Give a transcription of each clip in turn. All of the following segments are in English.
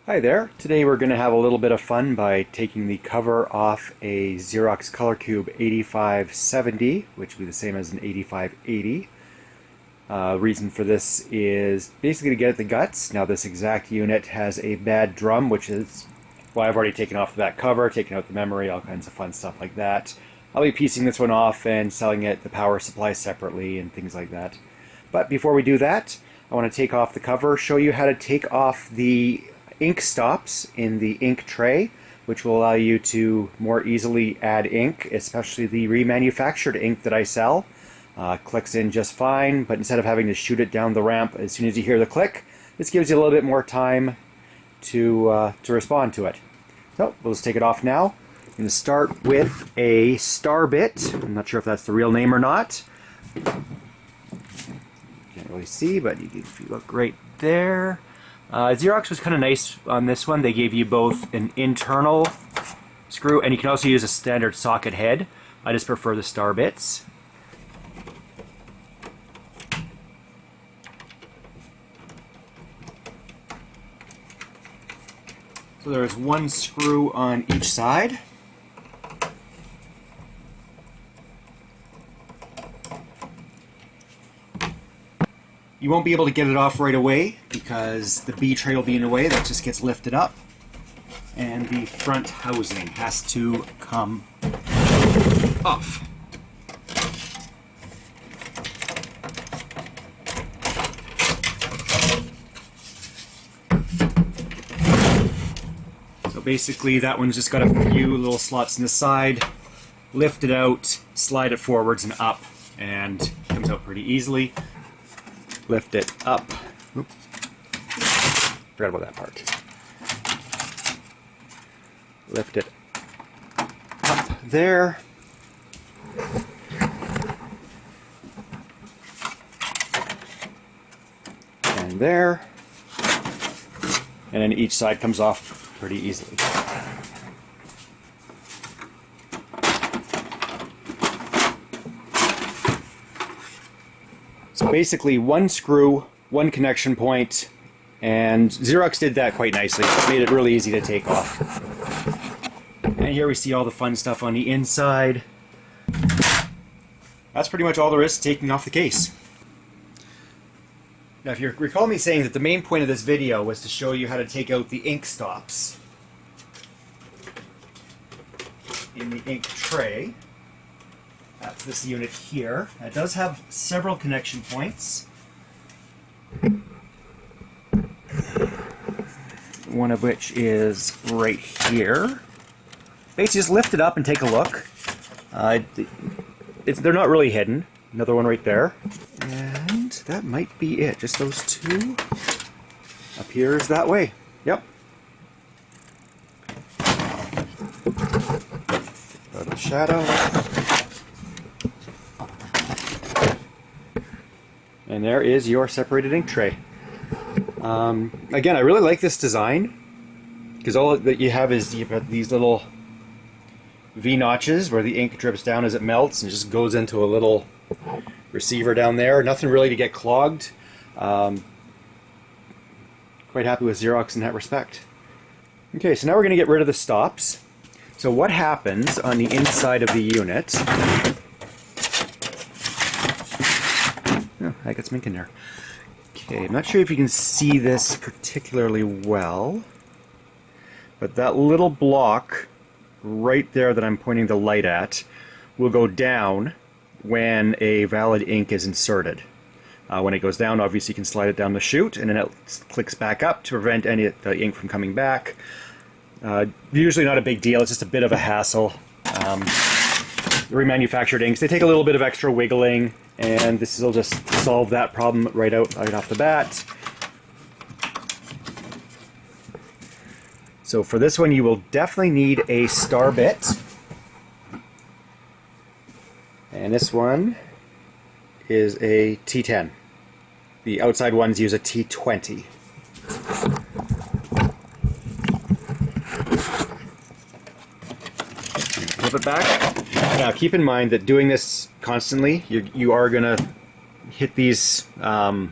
Hi there. Today we're going to have a little bit of fun by taking the cover off a Xerox Colorqube 8570, which would be the same as an 8580. Reason for this is basically to get at the guts. Now this exact unit has a bad drum, which is why I've already taken off the back cover, taken out the memory, all kinds of fun stuff like that. I'll be piecing this one off and selling it the power supply separately and things like that. But before we do that, I want to take off the cover, show you how to take off the ink stops in the ink tray, which will allow you to more easily add ink, especially the remanufactured ink that I sell. Clicks in just fine, but instead of having to shoot it down the ramp as soon as you hear the click, this gives you a little bit more time to respond to it. So we'll just take it off now. I'm going to start with a star bit. I'm not sure if that's the real name or not. Can't really see, but if you look right there. Xerox was kind of nice on this one. They gave you both an internal screw, and you can also use a standard socket head. I just prefer the star bits. So there's one screw on each side. You won't be able to get it off right away because the B tray will be in the way. That just gets lifted up. And the front housing has to come off. So basically that one's just got a few little slots in the side. Lift it out, slide it forwards and up, and it comes out pretty easily. Lift it up. Oops. Forgot about that part. Lift it up there. And there. And then each side comes off pretty easily. So basically one screw, one connection point, and Xerox did that quite nicely. It made it really easy to take off. And here we see all the fun stuff on the inside. That's pretty much all there is to taking off the case. Now if you recall me saying that the main point of this video was to show you how to take out the ink stops in the ink tray. That's this unit here. It does have several connection points. One of which is right here. Basically just lift it up and take a look. They're not really hidden. Another one right there. And that might be it. Just those two. Appears that way. Yep. Out of the shadow. And there is your separated ink tray. Again, I really like this design because all that you have is you've got these little V-notches where the ink drips down as it melts and just goes into a little receiver down there. Nothing really to get clogged. Quite happy with Xerox in that respect. Okay, so now we're going to get rid of the stops. So what happens on the inside of the unit... I got some ink in there. Okay, I'm not sure if you can see this particularly well, but that little block right there that I'm pointing the light at will go down when a valid ink is inserted. When it goes down, obviously you can slide it down the chute, and then it clicks back up to prevent any of the ink from coming back. Usually not a big deal, it's just a bit of a hassle. The remanufactured inks, they take a little bit of extra wiggling, and this will just solve that problem right off the bat. So for this one you will definitely need a star bit. And this one is a T10. The outside ones use a T20. Flip it back. Now keep in mind that doing this constantly, you are going to hit these the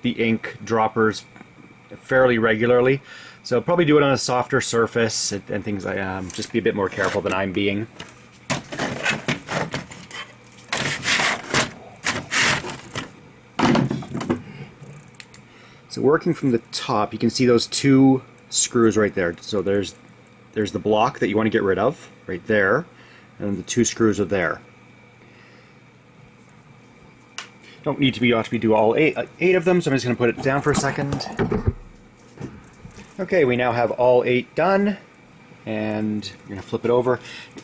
ink droppers fairly regularly. So probably do it on a softer surface and things like just be a bit more careful than I'm being. So working from the top, you can see those two screws right there. So there's the block that you want to get rid of right there, and the two screws are there. Don't need to be actually do all eight of them, so I'm just going to put it down for a second. Okay, we now have all 8 done, and I'm going to flip it over.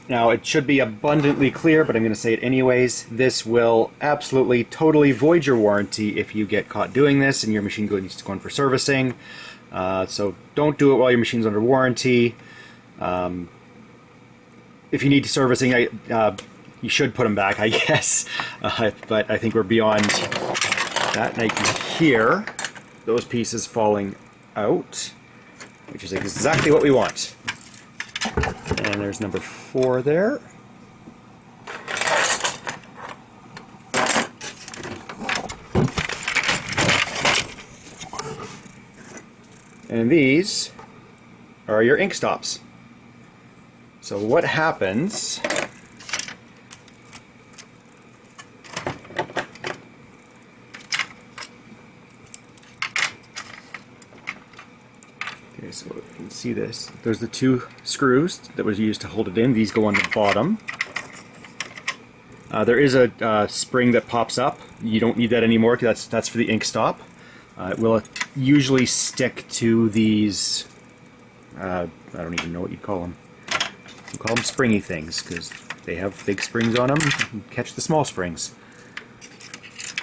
Now, it should be abundantly clear, but I'm going to say it anyways. This will absolutely, totally void your warranty if you get caught doing this and your machine needs to go in for servicing. So don't do it while your machine's under warranty. If you need servicing, you should put them back, I guess. But I think we're beyond that. And I can hear those pieces falling out, which is exactly what we want. And there's number 4 there. And these are your ink stops. So what happens so you can see this. There's the 2 screws that was used to hold it in. These go on the bottom. There is a spring that pops up. You don't need that anymore because that's for the ink stop. It will usually stick to these, I don't even know what you'd call them. You call them springy things because they have big springs on them. You can catch the small springs.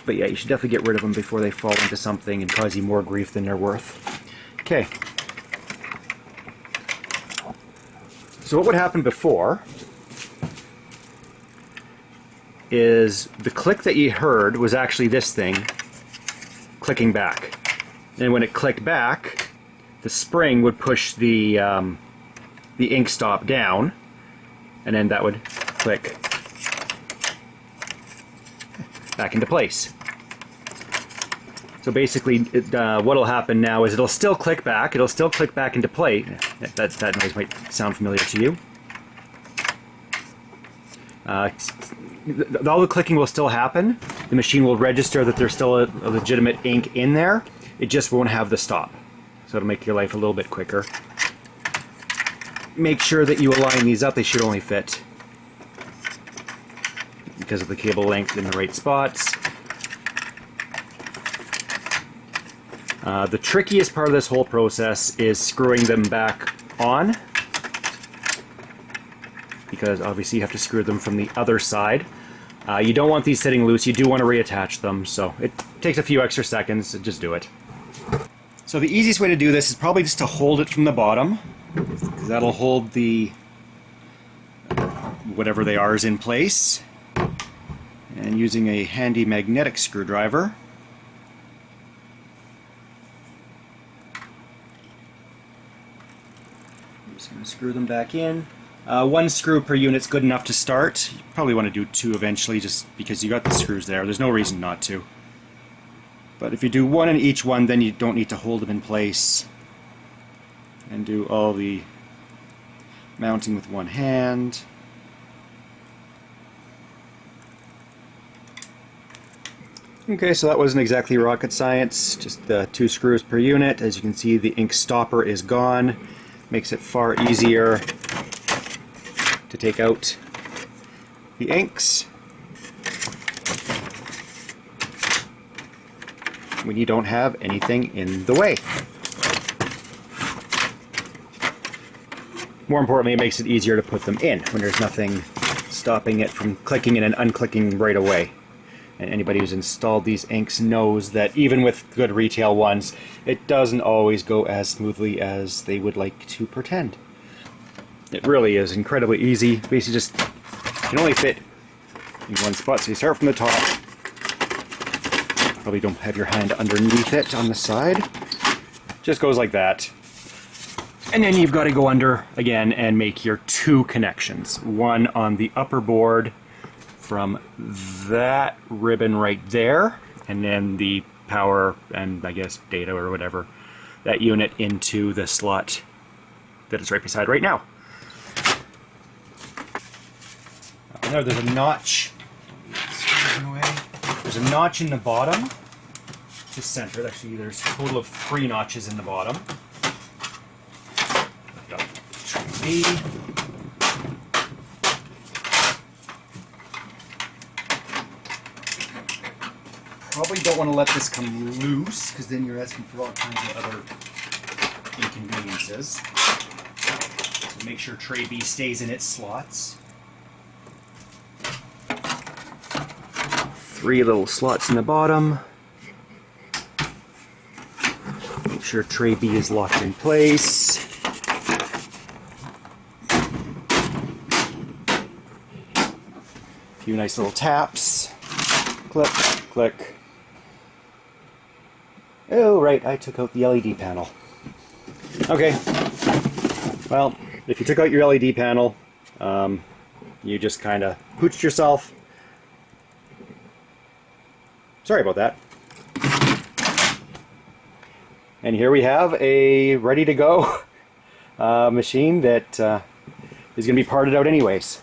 But yeah, you should definitely get rid of them before they fall into something and cause you more grief than they're worth. Okay. So what would happen before is the click that you heard was actually this thing clicking back. And when it clicked back, the spring would push the ink stop down, and then that would click back into place. So basically, what'll happen now is it'll still click back. It'll still click back into play. That noise might sound familiar to you. All the clicking will still happen. The machine will register that there's still a legitimate ink in there. It just won't have the stop. So it'll make your life a little bit quicker. Make sure that you align these up. They should only fit because of the cable length in the right spots. The trickiest part of this whole process is screwing them back on, because obviously you have to screw them from the other side. You don't want these sitting loose. You do want to reattach them, so it takes a few extra seconds to just do it. So the easiest way to do this is probably just to hold it from the bottom, because that'll hold the whatever they are is in place. And using a handy magnetic screwdriver, I'm just going to screw them back in. 1 screw per unit is good enough to start. You probably want to do 2 eventually, just because you got the screws there. There's no reason not to. But if you do 1 in each one, then you don't need to hold them in place and do all the mounting with 1 hand. Okay, so that wasn't exactly rocket science, just 2 screws per unit. As you can see, the ink stopper is gone. Makes it far easier to take out the inks when you don't have anything in the way. More importantly, it makes it easier to put them in when there's nothing stopping it from clicking in and unclicking right away. And anybody who's installed these inks knows that even with good retail ones, it doesn't always go as smoothly as they would like to pretend. It really is incredibly easy. Basically just, you can only fit in one spot, so you start from the top. Probably don't have your hand underneath it on the side. Just goes like that. And then you've got to go under again and make your 2 connections. One on the upper board from that ribbon right there, and then the power and I guess data or whatever that unit into the slot that it's right beside right now. Now there's a notch. There's a notch in the bottom to center. Actually, there's a total of 3 notches in the bottom. Lift up tray B. Probably don't want to let this come loose, because then you're asking for all kinds of other inconveniences. So make sure tray B stays in its slots. 3 little slots in the bottom. Make sure tray B is locked in place. A few nice little taps. Click, click. Oh, right, I took out the LED panel. Okay. Well, if you took out your LED panel, you just kind of pooched yourself. Sorry about that. And here we have a ready-to-go machine that is going to be parted out anyways.